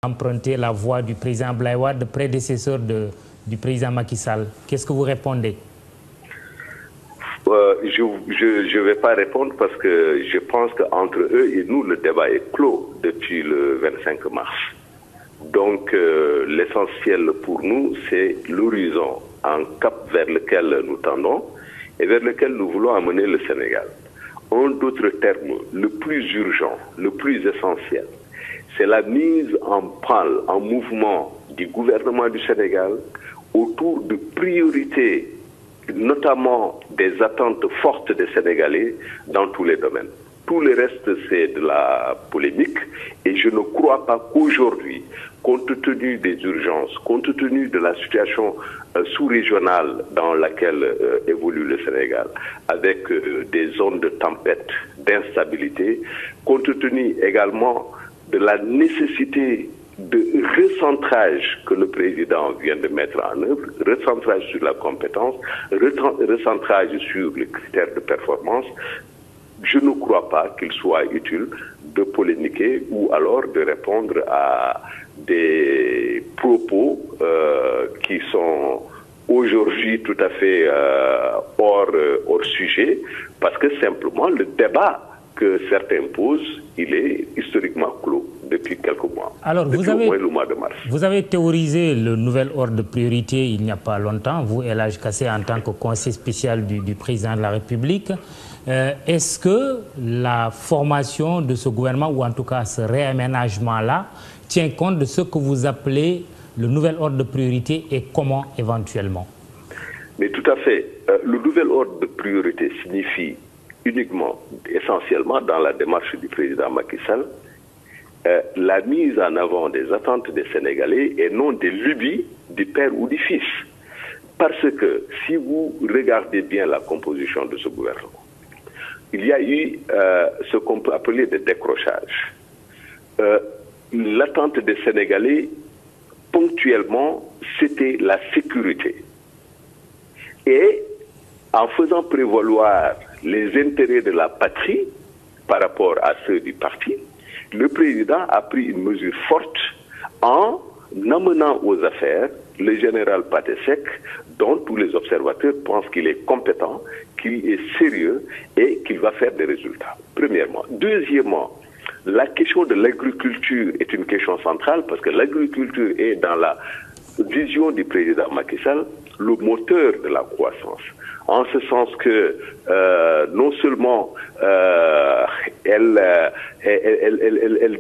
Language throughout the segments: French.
emprunté la voie du président Abdoulaye Wade, prédécesseur du président Macky Sall. Qu'est-ce que vous répondez? Je ne vais pas répondre parce que je pense qu'entre eux et nous, le débat est clos depuis le 25 mars. Donc, l'essentiel pour nous, c'est l'horizon, un cap vers lequel nous tendons et vers lequel nous voulons amener le Sénégal. En d'autres termes, le plus urgent, le plus essentiel, c'est la mise en mouvement du gouvernement du Sénégal autour de priorités, notamment des attentes fortes des Sénégalais dans tous les domaines. Tout le reste, c'est de la polémique et je ne crois pas qu'aujourd'hui, compte tenu des urgences, compte tenu de la situation sous-régionale dans laquelle évolue le Sénégal, avec des zones de tempête, d'instabilité, compte tenu également de la nécessité de recentrage que le président vient de mettre en œuvre, recentrage sur la compétence, recentrage sur les critères de performance, je ne crois pas qu'il soit utile de polémiquer ou alors de répondre à des propos qui sont aujourd'hui tout à fait hors sujet, parce que simplement le débat que certains posent, il est historiquement clos depuis quelques mois. Alors, depuis au moins le mois de mars. Vous avez théorisé le nouvel ordre de priorité il n'y a pas longtemps, vous, El Hadj Kassé, en tant que conseiller spécial du président de la République. Est-ce que la formation de ce gouvernement, ou en tout cas ce réaménagement-là, tient compte de ce que vous appelez le nouvel ordre de priorité et comment éventuellement? Mais tout à fait. Le nouvel ordre de priorité signifie uniquement, essentiellement dans la démarche du président Macky Sall, la mise en avant des attentes des Sénégalais et non des lubies du père ou du fils. Parce que si vous regardez bien la composition de ce gouvernement, il y a eu ce qu'on peut appeler des décrochages. L'attente des Sénégalais, ponctuellement, c'était la sécurité. Et en faisant prévaloir les intérêts de la patrie par rapport à ceux du parti, le président a pris une mesure forte en amenant aux affaires le général Pathé Seck, dont tous les observateurs pensent qu'il est compétent, qu'il est sérieux et qu'il va faire des résultats. Premièrement. Deuxièmement, la question de l'agriculture est une question centrale parce que l'agriculture est dans la vision du président Macky Sall le moteur de la croissance. En ce sens que non seulement elle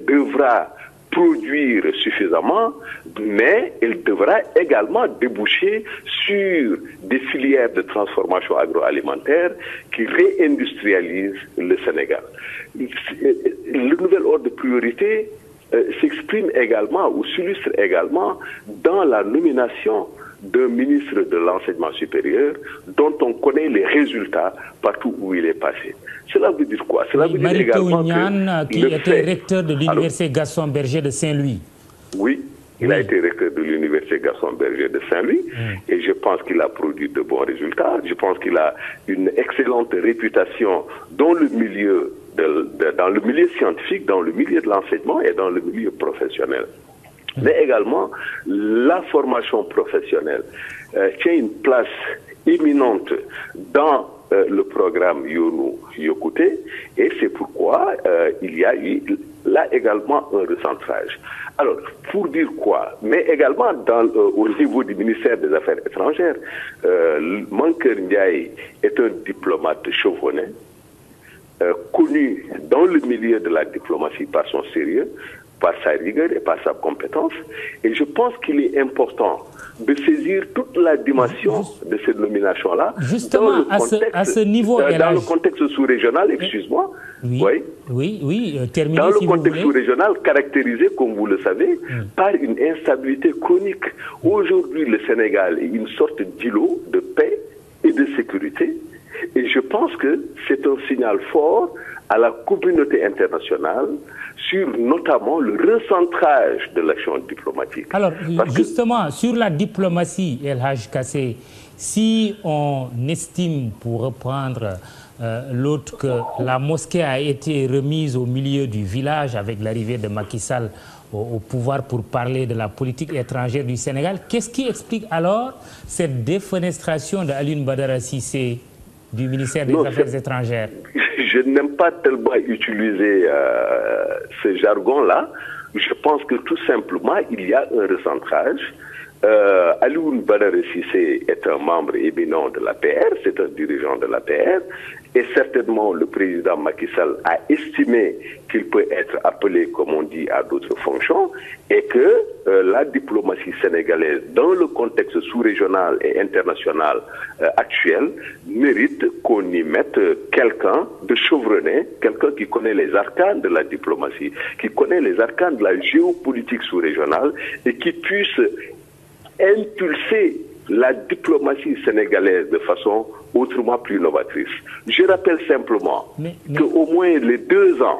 devra produire suffisamment, mais elle devra également déboucher sur des filières de transformation agroalimentaire qui réindustrialisent le Sénégal. Le nouvel ordre de priorité s'exprime également ou s'illustre également dans la nomination d'un ministre de l'enseignement supérieur dont on connaît les résultats partout où il est passé. Cela veut dire quoi? Cela veut dire également que qui était recteur de l'université Gaston Berger de Saint-Louis. Oui, il a été recteur de l'université Gaston Berger de Saint-Louis et je pense qu'il a produit de bons résultats. Je pense qu'il a une excellente réputation dans le milieu scientifique, dans le milieu de l'enseignement et dans le milieu professionnel. Mais également, la formation professionnelle tient une place éminente dans le programme Yonou Yokouté et c'est pourquoi il y a eu là également un recentrage. Alors, pour dire quoi? Mais également au niveau du ministère des Affaires étrangères, Mankeur Ndiaye est un diplomate chevronné, connu dans le milieu de la diplomatie par son sérieux, par sa rigueur et par sa compétence. Et je pense qu'il est important de saisir toute la dimension de cette nomination-là. Justement, à ce niveau... Dans le contexte sous-régional, excuse-moi. Terminez dans le si contexte sous-régional, caractérisé, comme vous le savez, par une instabilité chronique. Aujourd'hui, le Sénégal est une sorte d'îlot de paix et de sécurité. Et je pense que c'est un signal fort à la communauté internationale sur notamment le recentrage de l'action diplomatique. Alors, justement, sur la diplomatie, El Hadj Kassé, si on estime, pour reprendre l'autre que la mosquée a été remise au milieu du village avec l'arrivée de Macky Sall au pouvoir pour parler de la politique étrangère du Sénégal. Qu'est-ce qui explique alors cette défenestration d'Alioune Badara Cissé du ministère des Affaires étrangères? Je n'aime pas tellement utiliser ce jargon-là. Je pense que tout simplement, il y a un recentrage. Alioune Badara Cissé est un membre éminent de l'APR, c'est un dirigeant de l'APR, et certainement le président Macky Sall a estimé qu'il peut être appelé, comme on dit, à d'autres fonctions, et que la diplomatie sénégalaise, dans le contexte sous-régional et international actuel, mérite qu'on y mette quelqu'un de chevronné, quelqu'un qui connaît les arcanes de la diplomatie, qui connaît les arcanes de la géopolitique sous-régionale, et qui puisse impulser la diplomatie sénégalaise de façon autrement plus novatrice. Je rappelle simplement qu'au moins les 2 ans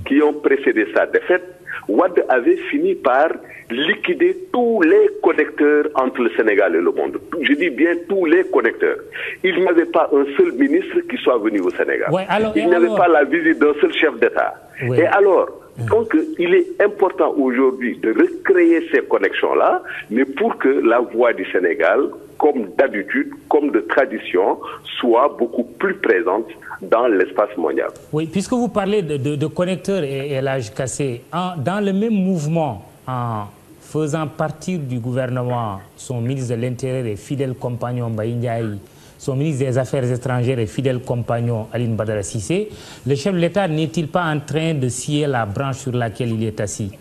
qui ont précédé sa défaite, Wade avait fini par liquider tous les connecteurs entre le Sénégal et le monde. Je dis bien tous les connecteurs. Il n'y avait pas un seul ministre qui soit venu au Sénégal. Ouais, il n'y avait pas la visite d'un seul chef d'État. Ouais. Et alors, donc, il est important aujourd'hui de recréer ces connexions-là, mais pour que la voix du Sénégal, comme d'habitude, comme de tradition, soit beaucoup plus présente dans l'espace mondial. Oui, puisque vous parlez de connecteurs et l'âge cassé, dans le même mouvement, en faisant partir du gouvernement son ministre de l'Intérieur et fidèle compagnon Mbaye Ndiaye, son ministre des Affaires étrangères et fidèle compagnon Alioune Badara Cissé, le chef de l'État n'est-il pas en train de scier la branche sur laquelle il est assis?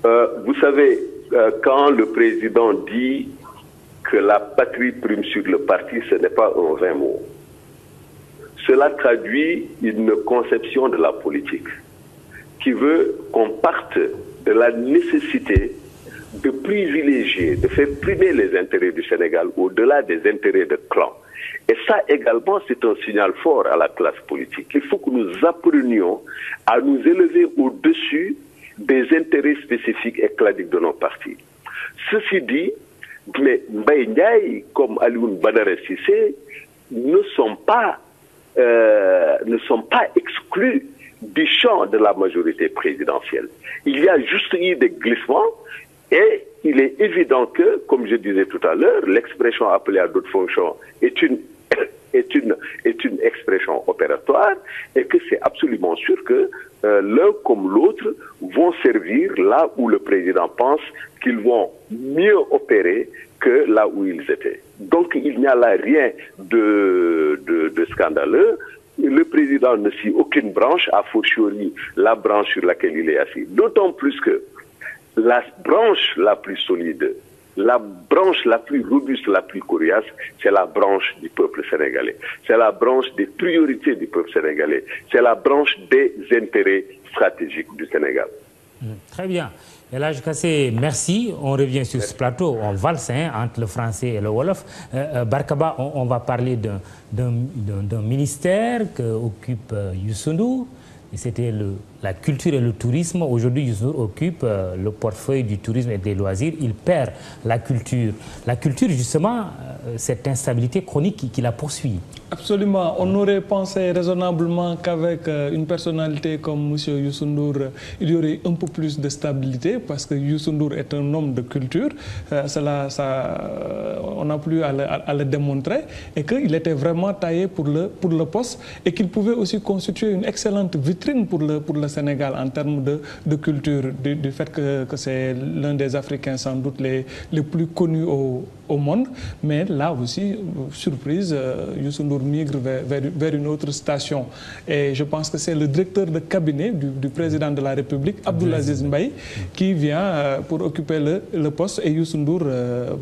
Vous savez, quand le président dit que la patrie prime sur le parti, ce n'est pas un vain mot. Cela traduit une conception de la politique qui veut qu'on parte de la nécessité de privilégier, de faire primer les intérêts du Sénégal au-delà des intérêts de clan. Et ça également, c'est un signal fort à la classe politique. Il faut que nous apprenions à nous élever au-dessus des intérêts spécifiques et claniques de nos partis. Ceci dit, mais Mbaye Ndiaye comme Alioune Badara Cissé ne sont pas exclus du champ de la majorité présidentielle. Il y a juste eu des glissements. Et il est évident que, comme je disais tout à l'heure, l'expression appelée à d'autres fonctions est une expression opératoire et que c'est absolument sûr que l'un comme l'autre vont servir là où le président pense qu'ils vont mieux opérer que là où ils étaient. Donc il n'y a là rien de scandaleux. Le président ne suit aucune branche, a fortiori la branche sur laquelle il est assis. D'autant plus que la branche la plus solide, la branche la plus robuste, la plus coriace, c'est la branche du peuple sénégalais. C'est la branche des priorités du peuple sénégalais. C'est la branche des intérêts stratégiques du Sénégal. Très bien. Elhadji Kassé, merci. On revient sur ce plateau. On valse entre le français et le wolof. Barkaba, on va parler d'un ministère qu'occupe Youssou Ndour. C'était la culture et le tourisme. Aujourd'hui, Youssou Ndour occupe le portefeuille du tourisme et des loisirs. Il perd la culture. La culture, justement, cette instabilité chronique qui la poursuit. Absolument. On aurait pensé raisonnablement qu'avec une personnalité comme M. Youssou Ndour, il y aurait un peu plus de stabilité parce que Youssou Ndour est un homme de culture. On n'a plus à le démontrer et qu'il était vraiment taillé pour le poste et qu'il pouvait aussi constituer une excellente vitrine pour le Sénégal en termes de culture, du fait que c'est l'un des Africains sans doute les plus connus au monde. Mais là aussi, surprise, Youssou Ndour migre vers une autre station. Et je pense que c'est le directeur de cabinet du président de la République, Abdoulaziz Mbaye, qui vient pour occuper le poste. Et Youssou Ndour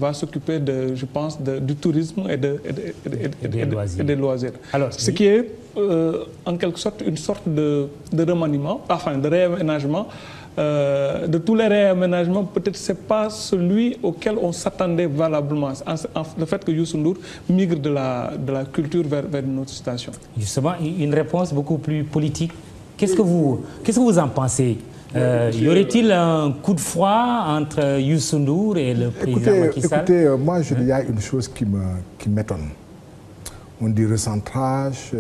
va s'occuper, je pense, du tourisme et des loisirs. Alors, ce qui est en quelque sorte une sorte de remaniement, enfin de réaménagement. De tous les réaménagements, peut-être ce n'est pas celui auquel on s'attendait valablement. Le fait que Youssou Ndour migre de la culture vers une autre station. Justement, une réponse beaucoup plus politique. Qu'est-ce que vous en pensez? Y aurait-il un coup de froid entre Youssou Ndour et le président Macky Sall? Écoutez, moi, il y a une chose qui m'étonne. on dit recentrage,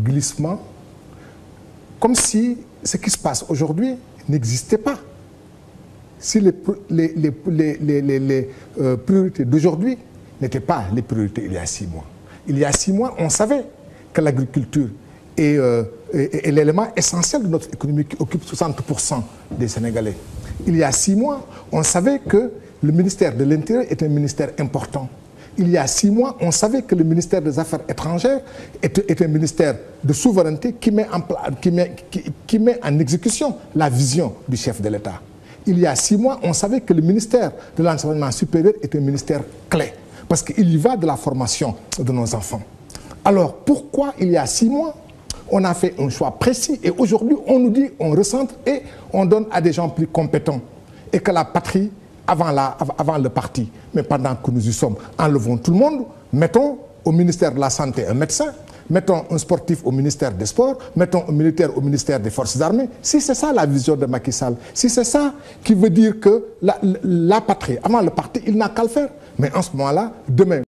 glissement, comme si ce qui se passe aujourd'hui n'existait pas. Si les priorités d'aujourd'hui n'étaient pas les priorités il y a 6 mois. Il y a 6 mois, on savait que l'agriculture est l'élément essentiel de notre économie qui occupe 60% des Sénégalais. Il y a 6 mois, on savait que le ministère de l'Intérieur est un ministère important. Il y a 6 mois, on savait que le ministère des Affaires étrangères est un ministère de souveraineté qui met en exécution la vision du chef de l'État. Il y a 6 mois, on savait que le ministère de l'Enseignement supérieur est un ministère clé, parce qu'il y va de la formation de nos enfants. Alors, pourquoi il y a 6 mois, on a fait un choix précis et aujourd'hui, on nous dit, on recentre et on donne à des gens plus compétents et que la patrie avant le parti. Mais pendant que nous y sommes, enlevons tout le monde, mettons au ministère de la Santé un médecin, mettons un sportif au ministère des Sports, mettons un militaire au ministère des Forces armées. Si c'est ça la vision de Macky Sall, si c'est ça qui veut dire que la patrie, avant le parti, il n'a qu'à le faire. Mais en ce moment-là, demain,